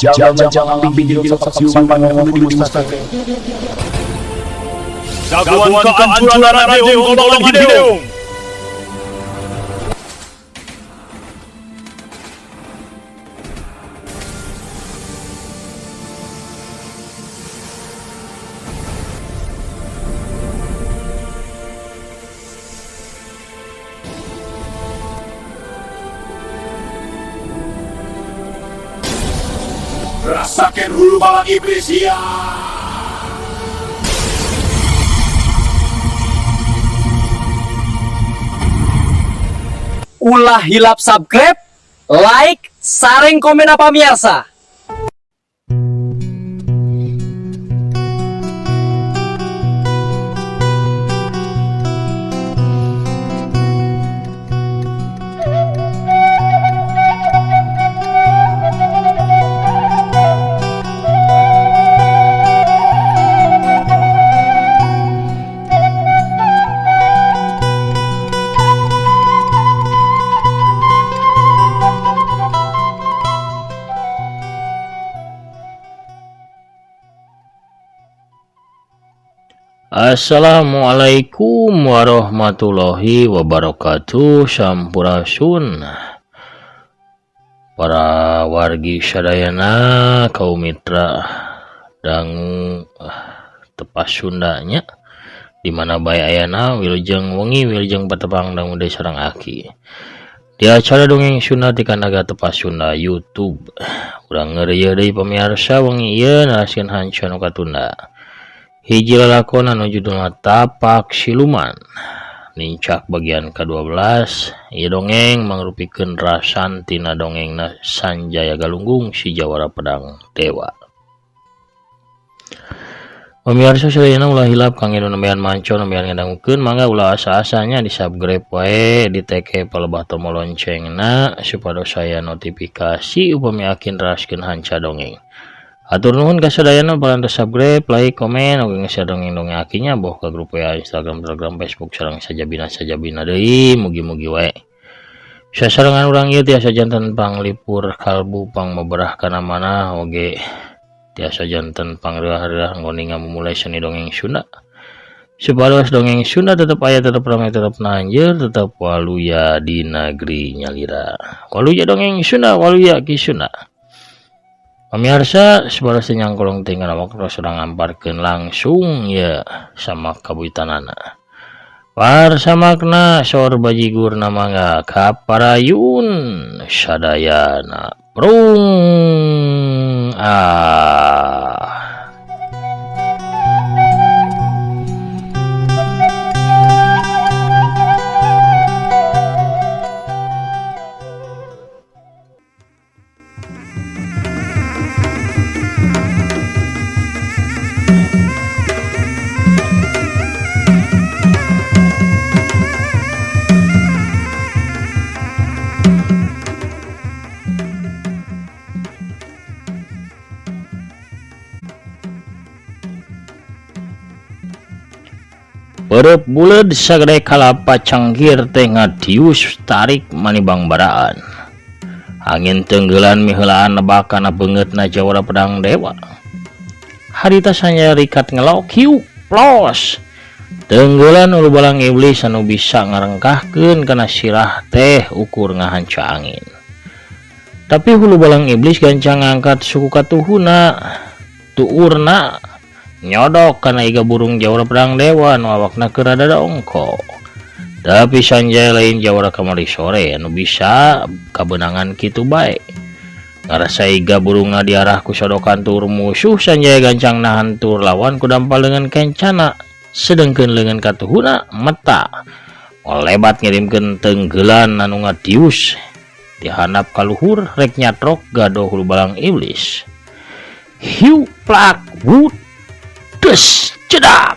Jangan bimbing siuman penghulu di mustaka. Jagoan kehancuran Radeung golongan Deung. Rasakan hulu balang iblis ya. Ulah hilap subscribe, like, sareng komen apa miarsa. Assalamualaikum warahmatullahi wabarakatuh. Sampurasun para wargi sadayana, kaum mitra dangu tepas Sundanya dimana bae ayana wilujeng wengi wilujeng patepang dangu de sareng aki di acara dongeng Sunda ti Kanaga Tepas Sunda YouTube. Urang ngeureuyeuh deui pamirsa wengi ieu narasikeun hanca nu katunda. Hiji lalakon anu judulna Tapak Siluman, nincak bagian ke-12. Ieu dongeng mangrupikeun rasan tina dongengna Sanjaya Galunggung si Jawara Pedang Dewa. Pamirsa sadayana ulah hilap kangge nu nembean manco nembean ngadangukeun mangga ulah asa-asanya di subscribe wae, di teke palebah tombol loncengna supados saya notifikasi upami akin raskeun hanca dongeng. Atur nuhun ka sadayana parantos subscribe, like, komen, oge nge-share dongeng-dongeng akinya boh ka grup WA, Instagram, Telegram, Facebook sareng sajabina deui mugi-mugi wae. Sasarengan urang ieu tiasa janten panglipur kalbu pangmeberah kana manah oge tiasa janten pangreah-reah ngoni ngamumulai seni dongeng Sunda. Supados dongeng Sunda tetep aya, tetep ramai, tetep nanjeur, tetep waluya di negeri nyalira. Waluya dongeng Sunda, waluya ki Sunda. Pamirsa, sebaras nyangkolong tinggal awak sedang ngamparkeun langsung ya sama kabuitanana. Parsamakna sor bajigur namangga kaparayun sadayana prung Berep buleud sagede kalapa cangkir teh ngadius tarik manibang baraan. Angin tenggelan miheulaan nebakana beungeutna Jawara Pedang Dewa. Harita Sanjaya rikat ngelok hiu plos. Tenggelan ulu balang iblis anu bisa ngarengkahkeun kana sirah teh ukur ngahanca angin. Tapi hulu balang iblis gancang ngangkat suku katuhuna, tuurna nyodok kana iga burung Jawara Pedang Dewa anu awakna keur rada dongko. Tapi Sanjaya lain Jawara kamari sore anu bisa kabenangan kitu bae. Ngarasa iga burungna diarah ku sodokan tur musuh, Sanjaya gancang nahan tur lawan ku dampal dengan kencana, sedengkeun leungeun katuhuna meta lebat ngirimkeun tenggelan anu ngadius di handap kaluhur rek nyatrok gadoh hulu balang iblis. Hiu plak wut des cedak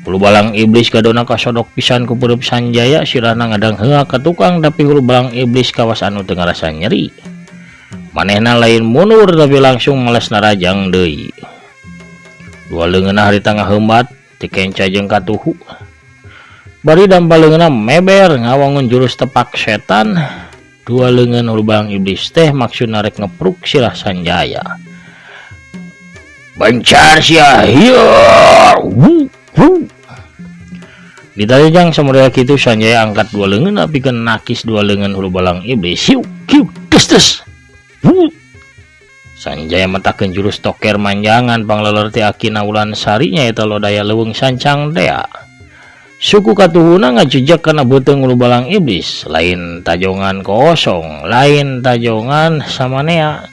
hulu balang iblis gadona kasodok pisan ku pereup Sanjaya, sirahna ngadang heula ka tukang tapi hulu balang iblis kawas anu teu ngarasa nyeri. Manehna lain mundur tapi langsung meles narajang deui. Dua leungeunna harita ngaheumbat ti kenca jeung katuhu. Bari dampal leungeunna meber ngawangun jurus tepak setan dua lengan hulu balang iblis teh maksudna rek ngepruk sirah Sanjaya. Bencar sia hieu. Ditajang samudaya kitu Sanjaya angkat dua lengan pikeun nakis dua lengan hulu balang iblis. Hiu hiu tes. Sanjaya mentakeun jurus toker manjangan pangleler ti akina ulan sarinya eta lodaya leuweung sancang dea. Suku katuhuna ngajejak kana beuteung hulu balang iblis, lain tajongan kosong, lain tajongan samanea.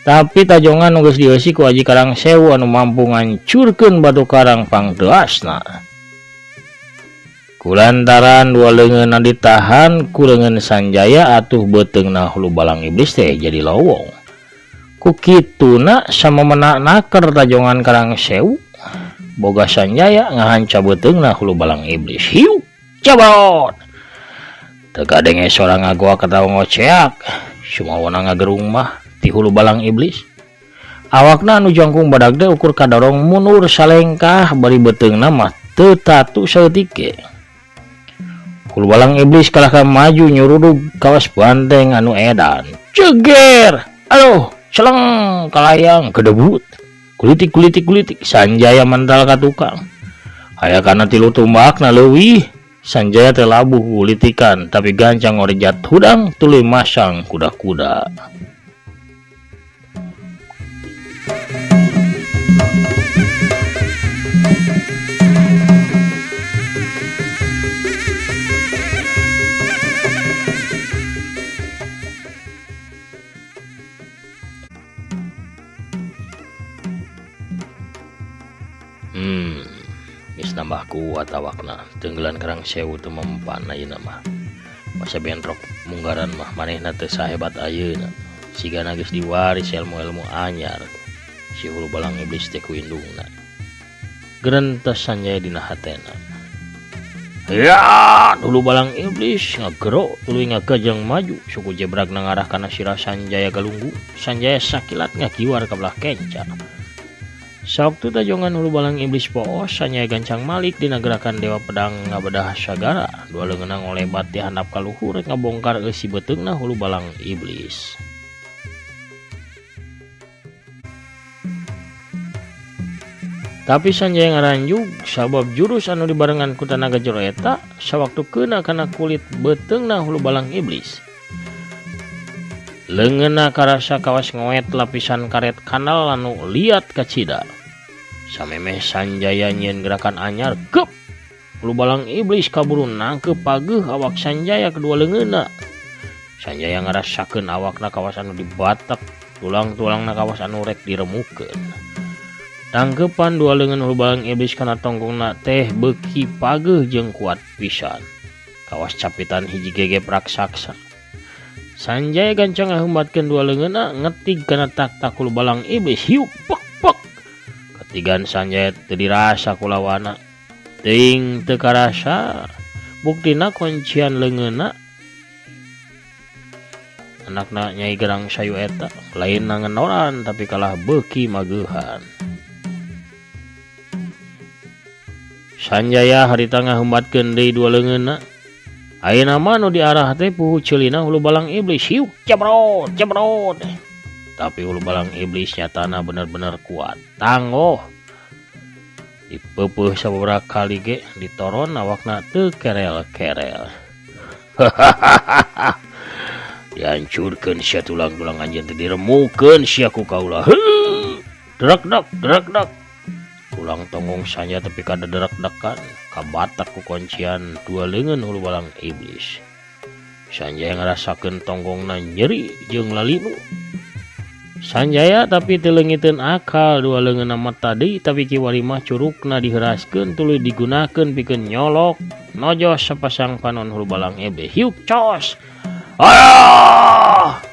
Tapi tajongan geus dieusi ku Aji Karang Sewu anu mampu ngancurkeun batu karang pangteasna. Kulantaran dua leungeunna ditahan ku leungeun Sanjaya atuh beuteungna hulu balang iblis teh jadi lowong. Ku kituna sama menak-naker tajongan Karang Sewu. Boga Sanjaya ngahanca beuteungna hulu balang iblis. Hiu cabot. Teu kadenge sorang ngagoa katawa ngoceak. Sumawana ngagerung mah ti hulu balang iblis. Awakna anu jangkung badag teh ukur kadorong munur salengkah bari beuteungna mah teu tatu saeutik ge. Hulu balang iblis kalahkan maju nyurudug kawas banteng anu edan. Ceger. Aduh, seleng kalayang kedebut. Kulitik Sanjaya mental ka tukang. Aya kana 3 tumbakna leuwih. Sanjaya teh labuh kulitikan tapi gancang orejat hudang tuluy masang kuda-kuda. Geus nambah kuat awakna. Tenggelan Karang Sewu teu mempan ayeuna mah. Masa bentrok munggaran mah manehna teu sahebat ayeuna. Sigana geus diwaris ilmu-ilmu anyar si hulu balang iblis teh ku indungna. Gerentos Sanjaya dina hatena. Ya, hulu balang iblis ngagero tuluy ngagajang maju suku jebragna ngarah kana sirah Sanjaya galunggu. Sanjaya sakilat ngakiwar ka belah kenca. Sawaktu tajongan hulu balang iblis poos, Sanjaya gancang malik dina gerakan dewa pedang ngabedah sagara. Dua leungeunna ngolebat di handap ka luhur rek ngabongkar eusi beuteungna hulu balang iblis. Tapi Sanjaya ngaranjug sabab jurus anu dibarengan ku tanaga jero eta sawaktu keuna kana kulit beuteungna hulu balang iblis. Leungeunna karasa kawas ngoet lapisan karet kanal anu liat kacida. Samemeh Sanjaya nyieun gerakan anyar kep. Hulu balang iblis kaburu nangkep pageuh awak Sanjaya kedua leungeunna. Sanjaya ngarasakeun awakna kawas anu dibatek, tulang-tulangna kawas anu rek diremukeun. Tangkepan dua leungeun hulu balang iblis kana tonggongna teh beuki pageuh jeung kuat pisan. Kawas capitan hiji gegep raksasa. Sanjaya gancang ngahumbatkeun dua leungeunna ngetig kana tak-tak hulu balang iblis. Hiu pek. Ketigan Sanjaya teu dirasa ku lawanna. Teuing teu karasa. Buktina kuncian leungeunna. Anakna Nyai Gerang Sayu eta lain ngenoran tapi kalah beuki mageuhan. Sanjaya harita ngahumbatkeun deui dua leungeunna. Ayeuna mah nu diarah teh puhu ceulina hulu balang iblis. Hiu cebrot. Tapi hulu balang iblis nyatana bener-bener kuat, tangguh. Dipeupuh sababaraha kali ge ditoron awakna teu kerel-kerel. Dihancurkeun sia tulang-tulang anjeun teh diremukeun sia ku kaula. Derak-dak. Tulang tonggong Sanjaya tapi kada derak-dekan kabatak ku kuncian dua leungeun hulu balang iblis. Sanjaya ngarasakeun tonggongna nyeri jeung lalinu. Sanjaya tapi teu leungiteun akal dua leungeunna mah tadi tapi kiwari mah curugna diheuraskeun tuluy digunakeun pikeun nyolok nojos sapasang panon hulu balang iblis. Hiuk cos.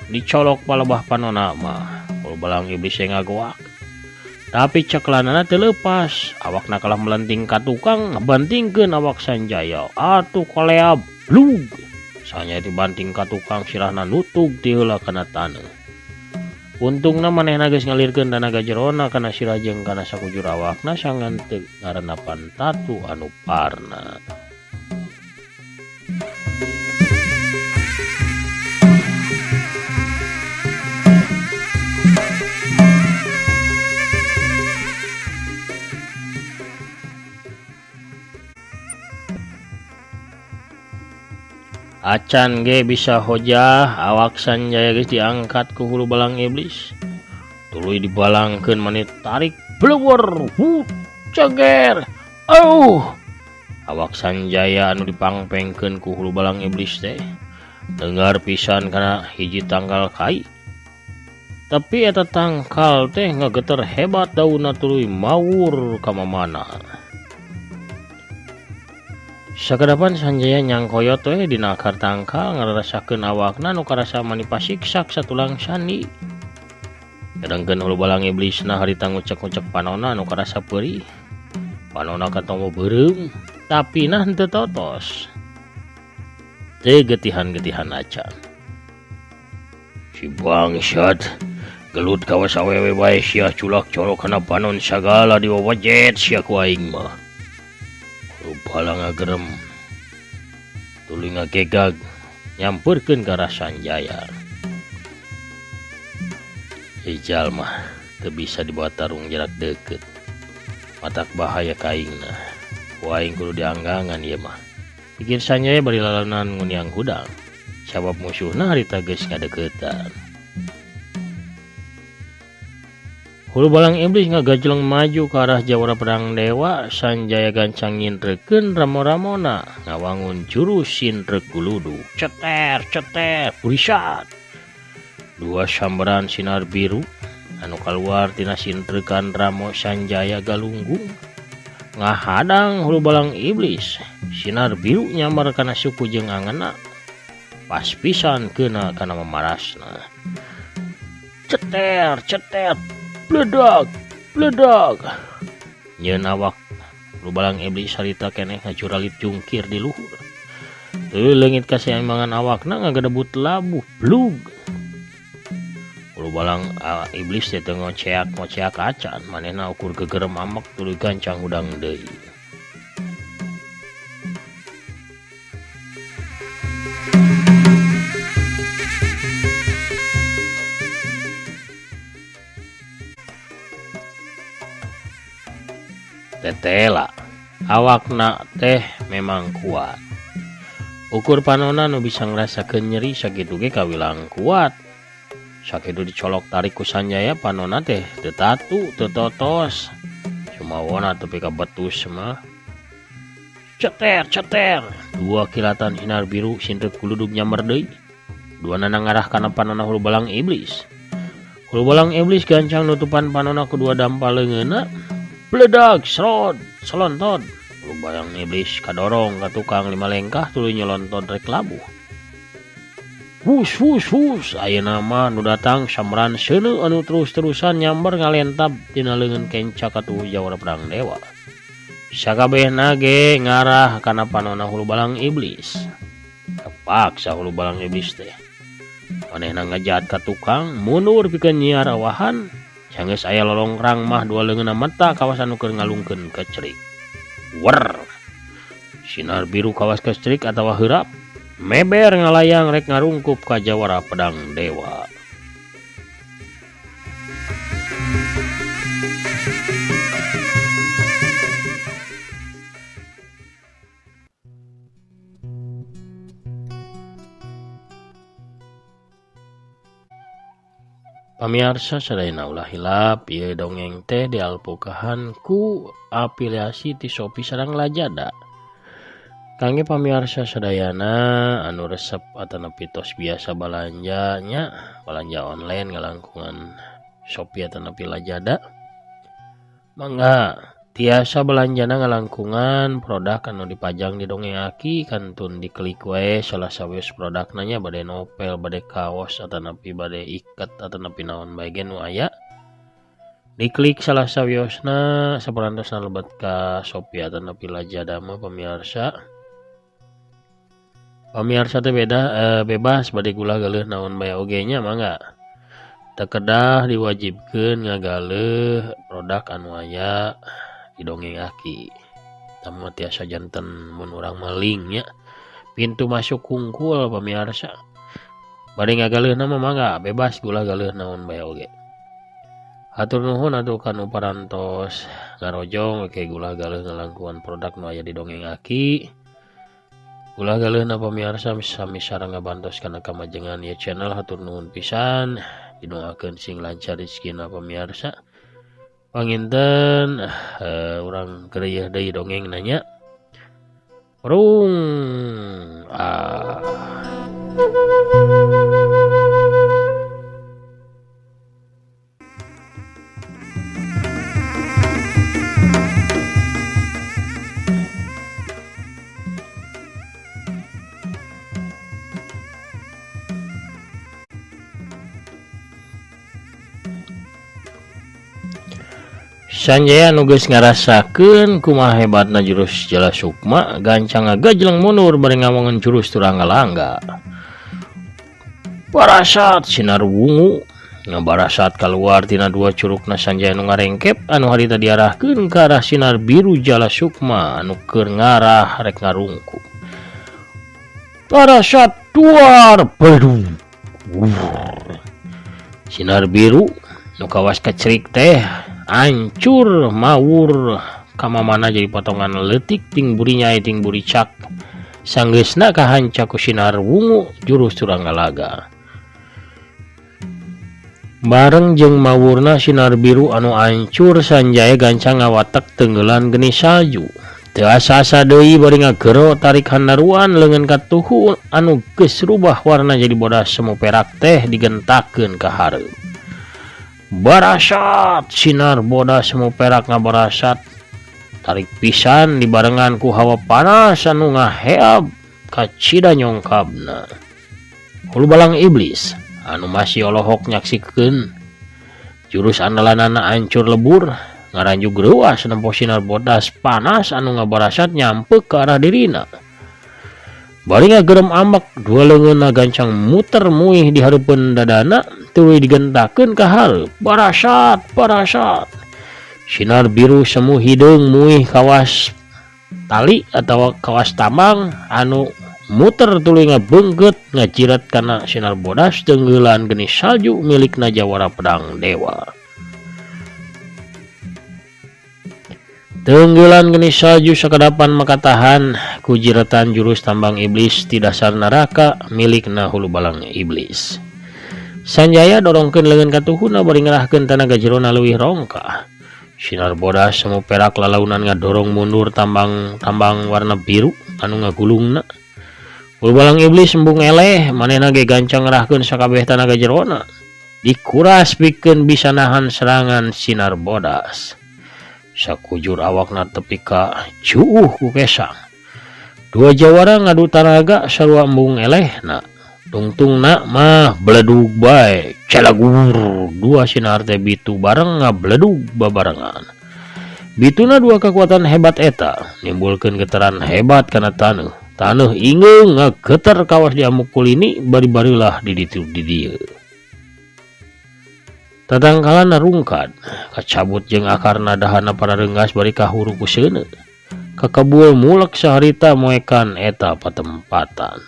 Dicolok palebah panonna mah hulu balang iblis ngagoak. Tapi ceklanana teu leupas, awakna kalah melenting ka tukang bantingkeun awak Sanjaya. Atuh kolea blug. Sanjaya dibanting ka tukang sirahna nutug ti heula kana taneuh. Untungna manehna geus ngalirkeun tanaga jerona kana sirah jeung kana sakujur awakna sangan teu ngarenapan tatu anu parna. Acan ge bisa hojah awak Sanjaya geus diangkat ku hulu balang iblis. Tuluy dibalangkeun maneh tarik blewor. Ceger. Awak Sanjaya anu dipangpengkeun ku hulu balang iblis teh dengar pisan kana hiji tangkal kai. Tapi eta tangkal teh ngageter hebat daunna tuluy mawur ka mamana. Sakadapan Sanjaya nyangkoyot we dina akar tangkal ngarasakeun awakna nu karasa mani pasiksak satulang sandi. Kadangkeun hulu balang iblisna harita ngucek-ngucek panonna nu karasa peurih. Panonna katombo beureum, tapi nah henteu totos. Teu getihan-getihan acan. Si bangsat gelut kawas awewe bae sia culak colok kana panon sagala diwawajet sia ku aing mah. Rupala ngagerem tuluy ngagegag nyamperkeun ka Sanjaya. Ijal mah teu bisa dibawa tarung jarak deukeut. Matak bahaya ka aingna. Ku aing kudu dianggangan ieu mah. Pikir Sanjaya bari lalanan nguniang hudang. Sabab musuhna harita geus ngadeuketan. Hulu balang iblis ngagajleng maju ke arah jawara pedang dewa. Sanjaya gancang ngintrekeun ramo-ramona ngawangun jurus sintrek guludu. Ceter purisat. Dua sambaran sinar biru anu kaluar tina sintrekan ramo Sanjaya galunggung ngahadang hulu balang iblis. Sinar biru nyamar kana suku jeung angeunna. Pas pisan keuna kana mamarasna. Ceter Bledag. Nyeun awak hulu balang iblis harita keneh ngacuralit jungkir di luhur. Teu leungit ka saimbangan awakna ngagedebut labuh blug. Hulu balang iblis teh ngoceak acan manehna ukur gegerem amek tuluy gancang hudang deui. Tetela awakna teh memang kuat. Ukur panonna nu bisa ngerasakeun nyeri sakitu ge kawilang kuat. Sakitu dicolok tarik ku Sanjaya panonna teh teu tatu teu totos. Cuma wona tepi ka betus mah. Ceter. Dua kilatan sinar biru sintrek kuludug nyamber deui. Duana ngarah kana panonna hulu balang iblis. Hulu balang iblis gancang nutupan panonna kedua dampal leungeunna. Bledag, selontot. Hulu balang iblis kadorong ka tukang 5 lengkah tuluy nyelontot rek labuh. Hus. Ayeuna mah nu datang samran seuneu anu terus-terusan nyamber ngalentab tina leungeun kenca katuh jawara pedang dewa. Sakabehna ge ngarah kana panonna hulu balang iblis. Kepaksa hulu balang iblis teh. Manehna ngajahat ka tukang mundur pikeun nyiar awahan. Sanggeus aya lolongrang mah dua leungeunna mata kawasan nu keur ngalungkeun ka cerik. Wer. Sinar biru kawas ka cerik atawa heurap. Meber ngalayang rek ngarungkup ka jawara pedang dewa. Pamirsa sadayana ulah hilap ieu dongeng teh dialpukahan ku afiliasi ti Shopee sareng Lazada. Kangge pamirsa sadayana anu resep atanapi tos biasa balanja online ngalangkungan Shopee atanapi Lazada. Mangga tiasa belanjana ngalangkungan produk anu dipajang di dongeng aki kantun diklik wae salah sawius produkna nya bade novel, bade kaos atanapi bade iket atanapi naon bae ge nu aya. Diklik salah sawiosna saperantosna lebet ka Shopee atanapi Lazada mah pamirsa. Pamirsa teh bebas bade gula galeuh naon bae oge nya mangga. Teu kedah diwajibkeun ngagaleuh produk anu aya di dongeng aki. Tamu tiasa janten mun urang maling nya. Pintu masuk hungkul pamirsa. Bade ngagaleuhna mah mangga bebas gula galeuh naon bae oge. Hatur nuhun atuh kanu parantos ngarojong oke gula galeuh ngalangkungan produk nu aya di dongeng aki. Ulah galeuna pamirsa sami sareng ngabantos kana kamajengan ieu channel hatur nuhun pisan. Didoakeun sing lancar rezekina pamirsa. Panginten urang keur deui dongeng nanya. Rung Sanjaya nugas ngarasakeun kumaha hebatna jurus Jala Sukma gancang ngagajleng mundur bari ngamongan jurus Turanggalangga. Parasat sinar wungu ngabarasat kaluar tina dua curugna Sanjaya nu ngarengkep anu harita diarahkeun ka arah sinar biru Jala Sukma anu keur ngarah rek ngarungkuk. Parasat duar pedung. Sinar biru nu kawas kecerik teh hancur mawur kamamana jadi potongan letik ting buri nyai ting buri cak sanggeusna kahanca ku sinar wungu jurus Turangalaga. Bareng jeung mawurna sinar biru anu hancur Sanjaya gancang ngawatek tenggelan geni salju. Teu asa-asa deui bari ngagero tarik handaruan leungeun katuhu anu geus rubah warna jadi bodas semu perak teh digentakeun ka hareup. Barasat sinar bodas semu perak ngabarasat tarik pisan dibarengan ku hawa panas anu ngaheab ka cida nyongkabna. Hulu balang iblis anu masih olohok nyaksikeun jurus andalanana hancur lebur ngaranjuk reuas nempo sinar bodas panas anu ngabarasat nyampeuk ke arah dirina. Bari ngagerem ambak dua leungeunna gancang muter muih di hareupeun dadana tuluy digentakeun ka hareup. Parasat sinar biru semu hideung muih kawas tali atawa kawas tambang anu muter tuluy ngabeungkeut ngajirat kana sinar bodas tenggelan geni salju milikna Jawara Pedang Dewa. Tenggelan geni salju sakadapan makatahan ku jiratan jurus tambang iblis di dasar neraka milikna hulu balang iblis. Sanjaya dorongkeun leungeun katuhuna bari ngerahkeun tanaga jerona leuwih rongkah. Sinar bodas semu perak lalaunan ngadorong mundur tambang warna biru anu ngagulungna. Hulu balang iblis embung eleh manehna ge gancang ngerahkeun sakabeh tanaga jerona. Dikuras pikeun bisa nahan serangan sinar bodas. Sakujur awakna tepi ka cuuh ku kesang. Dua jawara ngadu tanaga sarua embung elehna. Tungtungna mah bledug bae. Celagur dua sinar teh bitu bareng ngabledug babarengan. Bituna dua kekuatan hebat eta nimbulkeun getaran hebat kana taneuh. Taneuh ingeung ngageter kawas diamuk kulini bari-barilah di ditu di dieu. Tatangkalan narungkad kacabut jeung akarna dahana para reungas bari kahuru ku seuneu. Kakabul mulek saharita moekan eta patempatan.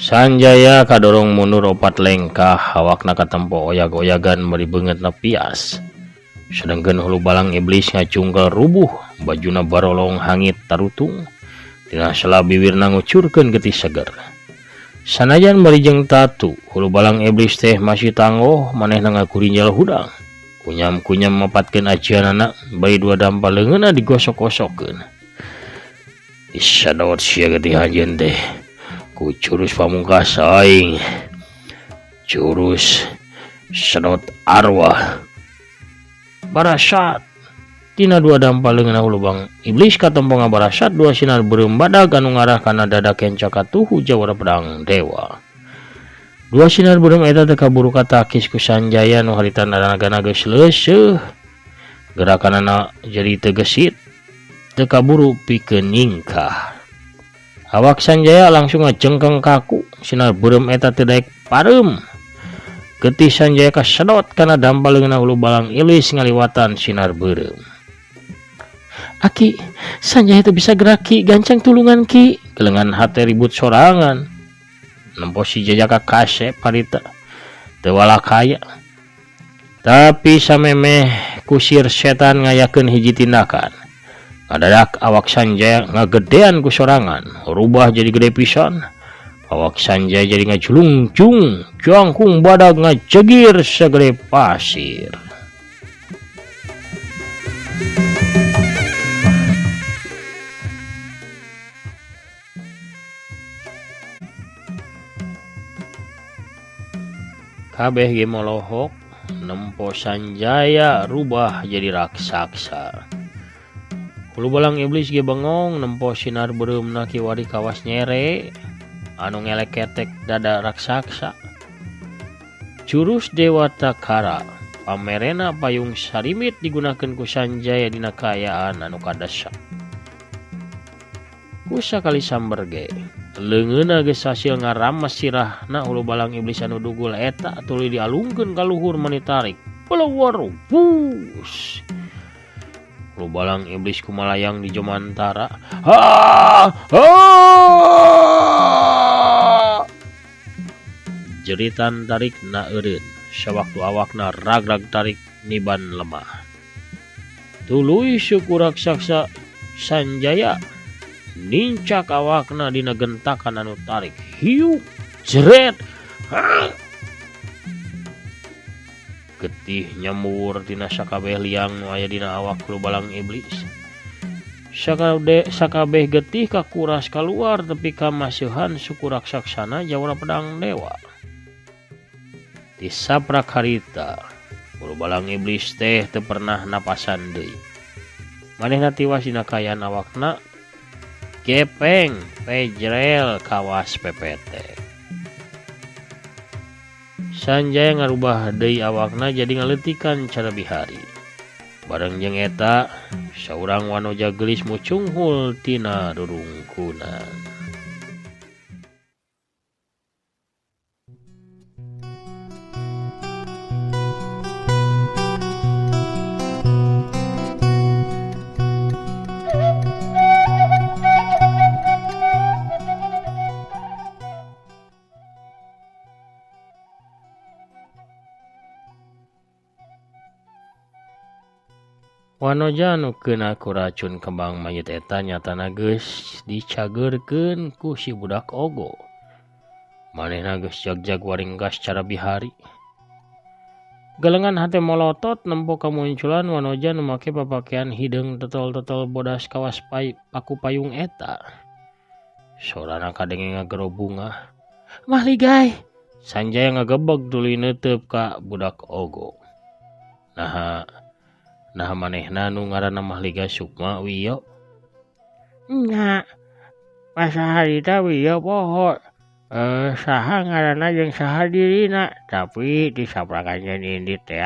Sanjaya kadorong mundur opat lengkah awakna katempo oyag-oyagan bari beungeutna pias. Sedengkeun hulu balang iblis ngacungkel rubuh bajuna barolong hangit tarutung tina sela bibirna ngucurkeun getih seger. Sanajan bari jeung tatu hulu balang iblis teh masih tanggoh manehna ngakurinjal hudang. Kunyam-kunyam mapatkeun ajianana bari dua dampal leungeunna digosok-gosokkeun. Isadot sia getih anjeun teh. Jurus pamungkas aing jurus sedot arwah. Barasat tina dua dampal leungeunna hulu bang iblis katempo ngabarasat dua sinar beureum badag anu ngarah kana dada kenca katuhu Jawara Pedang Dewa. Dua sinar beureum eta teu kaburu katakis ku Sanjaya nu harita naga-naga geus leuseuh. Gerakanana jadi teu gesit teu kaburu pikeun nyingkah. Awak Sanjaya langsung ngajengkeng kaku sinar beureum eta teu daek pareum. Getih Sanjaya kasedot kana dampaleunna hulu balang iblis ngaliwatan sinar beureum. Aki, Sanjaya teu bisa gerak Ki, gancang tulungan Ki. Kelengan hate ribut sorangan. Nempo si Jajaka kasep harita teu walakaya. Tapi samemeh kusir setan ngayakeun hiji tindakan. Ngadadak awak Sanjaya ngagedean ku sorangan, rubah jadi gede pisan. Awak Sanjaya jadi ngajulungcung, jangkung badag ngajegir segede pasir. Kabeh ge molohok, nempo Sanjaya rubah jadi raksasa. Hulu balang iblis ge bengong nempo sinar beureumna kiwari kawas nyere anu ngeleketek dada raksasa. Jurus Dewa Takara pamerena payung sarimit digunakeun ku Sanjaya dina kaayaan anu kadasa. Ku sakali samber ge leungeunna geus hasil ngarames sirahna hulu balang iblis anu dugul eta tuluy dialungkeun ka luhur mani tarik. Pelewar bus. Hulu balang iblis kumalayang di jomantara. Jeritan tarik na eureun, sawaktu awakna ragrag tarik niban lemah. Tuluy suku raksasa Sanjaya nincak awakna dina gentakan anu tarik. Hiu jeret. Getih nyamur dina sakabeh liang nu aya dina awak hulu balang iblis. Sakabeh getih kakuras kaluar tepi kamasihan suku raksaksana Jawara Pedang Dewa. Disaprak harita hulu balang iblis teh teu pernah napasan deui. Manehna tiwas dina kaayaan awakna gepeng pejrel kawas PPT. Sanjaya ngarubah deui awakna jadi ngaleutikan cara bihari. Bareng jeung eta saurang wanoja gelis mucunghul tina rurungkunan. Wanoja anu keuna ku racun kembang mayit eta nyatana geus dicageurkeun ku si budak ogo. Manehna geus jag-jag waringgas cara bihari. Galengan hate molotot nempo kamunculan wanoja nu make papakean hideung tetol-tetol bodas kawas paku payung eta. Sorana kadenge ngagero bunga. Mah ligay. Sanjaya ngagebeg tuluy neuteup ka budak ogo. Nah manehna nu ngaranna Mahliga Sukma Wiyo. Nya, masa harita Wiyo poho. Saha ngaranna jeung saha dirina, tapi disaprakanjeun indit teh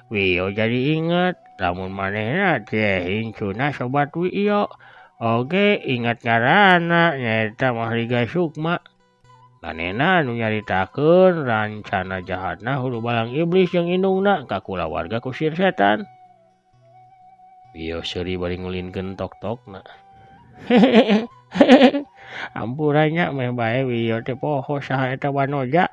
Wiyo jadi inget lamun manehna teh hincuna sobat Wiyo. Oge ingat ngaranna nyaeta Mahliga Sukma. Manehna nu nyaritakeun rancana jahatna hulu balang iblis jeung indungna ka kulawarga kusir setan. Wiyo seuri bari ngulinkeun tok-tokna. Ampurannya meh bae Wiyo teh poho saha eta wanoja.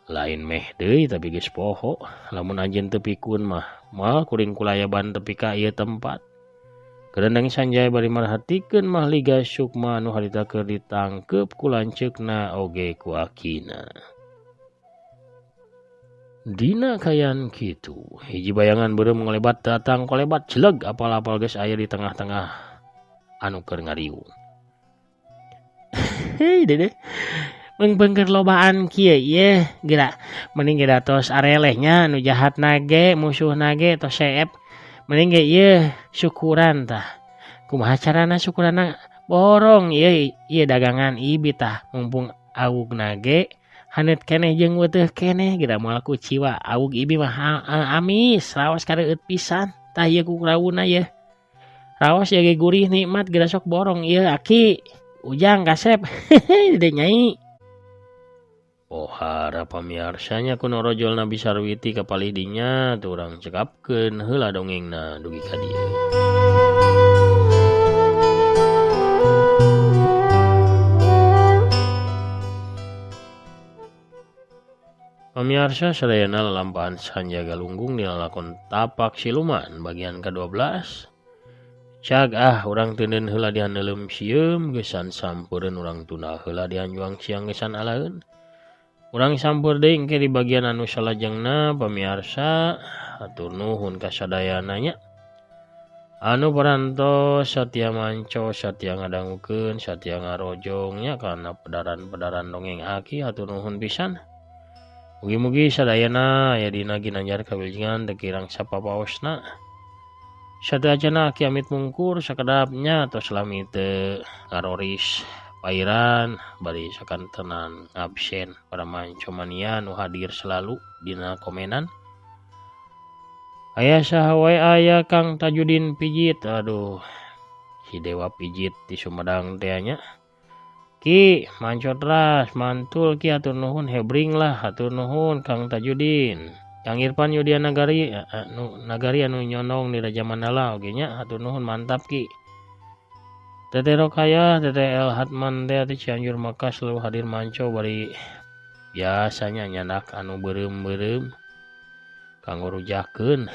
Lain meh deui tapi geus poho, lamun anjeun teu pikun mah moal kuring kulayaban tepi ka ieu tempat. Kereneng Sanjaya bari marhatikeun Mahliga Sukma anu harita keur ditangkep ku lanceukna oge ku akina. Dina kayan kitu, hiji bayangan beureum ngolebat datang kolebat jeleg apal-apal geus aya di tengah-tengah anu keur ngariung. Hei dede, beung keur lobaan kieu ieu geura mending geura tos arelehnya nu jahat nage musuh nage tos seep mending ge ieu syukuran tah. Kumaha carana syukuranna borong ieu dagangan ibi tah mumpung awug nage hanet keneh jeung weuteuh keneh geura moal ku ciwa awug ibi mah amis raos kareueut pisan tah ieu ku rawuna ieu raos ge gurih nikmat geura sok borong ieu aki ujang kasep de nyai. Oh harap pamiarsanya kuno rojol Nabi Sarwiti kapalih dinya turang cekapkeun heula dongengna dugi ka dieu. Pamirsa sadayana lalampahan Sanjaga Lunggung di lalakon Tapak Siluman bagian ke-12. Cag urang teuneun heula di haneuleum sieum gesan sampeureun urang tunda heula di anjuang siang gesan alaeun. Urang sampeur deui engke di bagian anu salajengna pamirsa atur nuhun ka sadayana nya. Anu parantos satya manco satya ngadangukeun satya ngarojong nya kana pedaran-pedaran dongeng aki atur nuhun pisan. Mugi-mugi sadayana aya dina ginanjar kawilingan teu kirang sapapaosna. Sateaceuna aki amit mungkur sakedapnya tos lami teu ngaroris pairan bari sakantenan absen para mancomania nu hadir selalu dina komenan. Aya saha wae aya Kang Tajudin pijit. Aduh, si Dewa pijit di Sumedang teh nya. Ki mancot ras mantul ki atur nuhun hebring lah atur nuhun Kang Tajudin. Kang Irfan Yudia Nagari anu nyonong di Raja Mandala oge nya atur nuhun mantap ki. Teteh Rokaya, Teteh El Hatman teh Cianjur Mekah selalu hadir manco bari biasanya nyanak anu beureum-beureum kanggo rujakeun.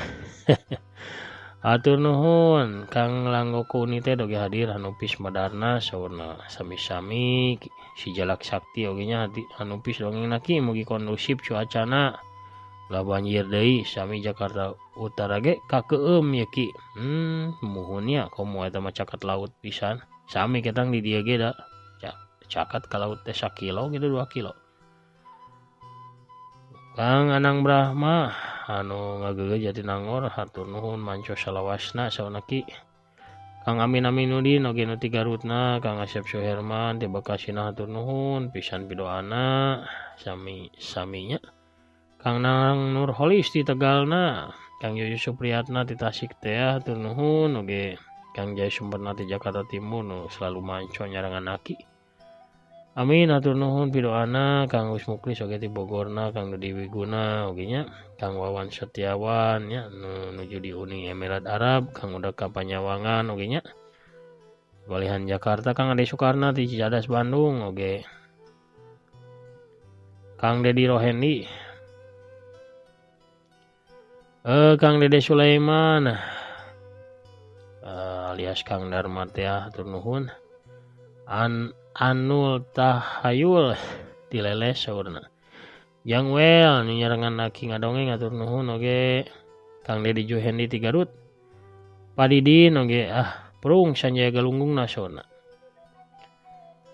Atur nuhun Kang Langgo Kuni teh oge hadir anu pis madarna saurna sami-sami si Jalak Sakti oge nya anu pis dongengna ki mugi kondusif cuacana. Lah banjir deui sami Jakarta Utara ge kakeueum ya ki. Muhun nya komo eta mah caket laut pisan. Sami ketang di dieu ge da. Caket ka laut teh 1 kilo gitu 2 kilo. Kang Anang Brahma anu ngageugeut Jatinangor hatur nuhun manco salawasna sauna ki. Kang Amin Aminuddin oge nu ti Garutna, Kang Asep Suherman ti Bekasina hatur nuhun pisan pidoana sami-saminya. Kang Nang Nurholis di Tegalna, Kang Yoyo Supriyatna ti Tasik teh hatur nuhun oge Kang Jaya Sumberna ti Jakarta Timur nu selalu manco nyarangan aki. Amin hatur nuhun pidoana Kang Us Muklis oge ti Bogorna, Kang Dudi Wiguna oge nya, Kang Wawan Setiawan nya nuju di Uni Emirat Arab, Kang Uda ka Panyawangan oge nya. Balihan Jakarta Kang Ade Sukarna ti Cicadas Bandung oge. Kang Dedi Rohendi Kang Dede Sulaiman alias Kang Dharma teh hatur nuhun. Anul Tahayul Tileles saurna. Jang Wel nu nyarengan aki ngadongeng atur nuhun oge Kang Dedi Juhendi ti Garut. Padidin oge Prung Sanjaga Lunggung saurna.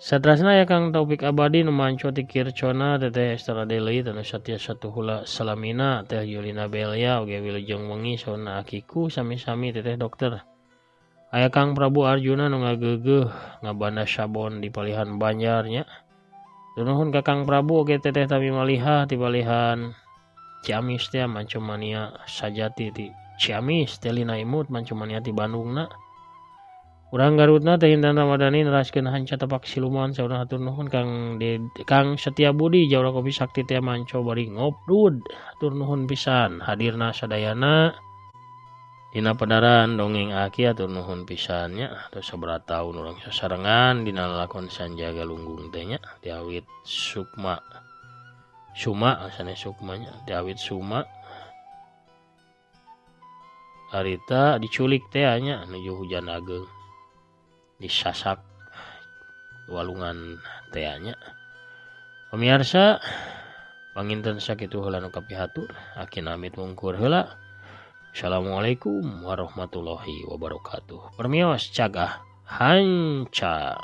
Satrasna ya Kang Taufik Abadi nu manco ti Kircona Teteh Esther Adeli tanu Satya Satuhula Salamina Teh Yulina Belia oge Wilujeng Wengi saurna akiku sami-sami Teteh Dokter. Aya Kang Prabu Arjuna nu ngageugeuh ngabanda sabon di Palihan Banjar nya. Nuhun ka Kang Prabu oge Teteh Tami Malihah ti Palihan Ciamis teh Mancomania Sajati ti Ciamis teh Lina Imut Mancomania ti Bandungna. Urang Garutna teh Intan Ramadhani neraskeun hanca Tapak Siluman saurna hatur nuhun Kang Setia Budi Jaura Kopi Sakti teh manco bari ngobdud hatur nuhun pisan hadirna sadayana dina pedaran dongeng aki atur nuhun pisan nya tos sabaraha taun urang sasarengan dina lalakon Sanjaga Lunggung teh nya ti awit Suma asane Sukmanya ti awit Suma harita diculik teh nya nuju hujan ageung disasak walungan teanya. Pemirsa panginten sakitu heula nu kapihatur aki namit mungkur heula. Assalamualaikum warahmatullahi wabarakatuh. Permios cagah hanca.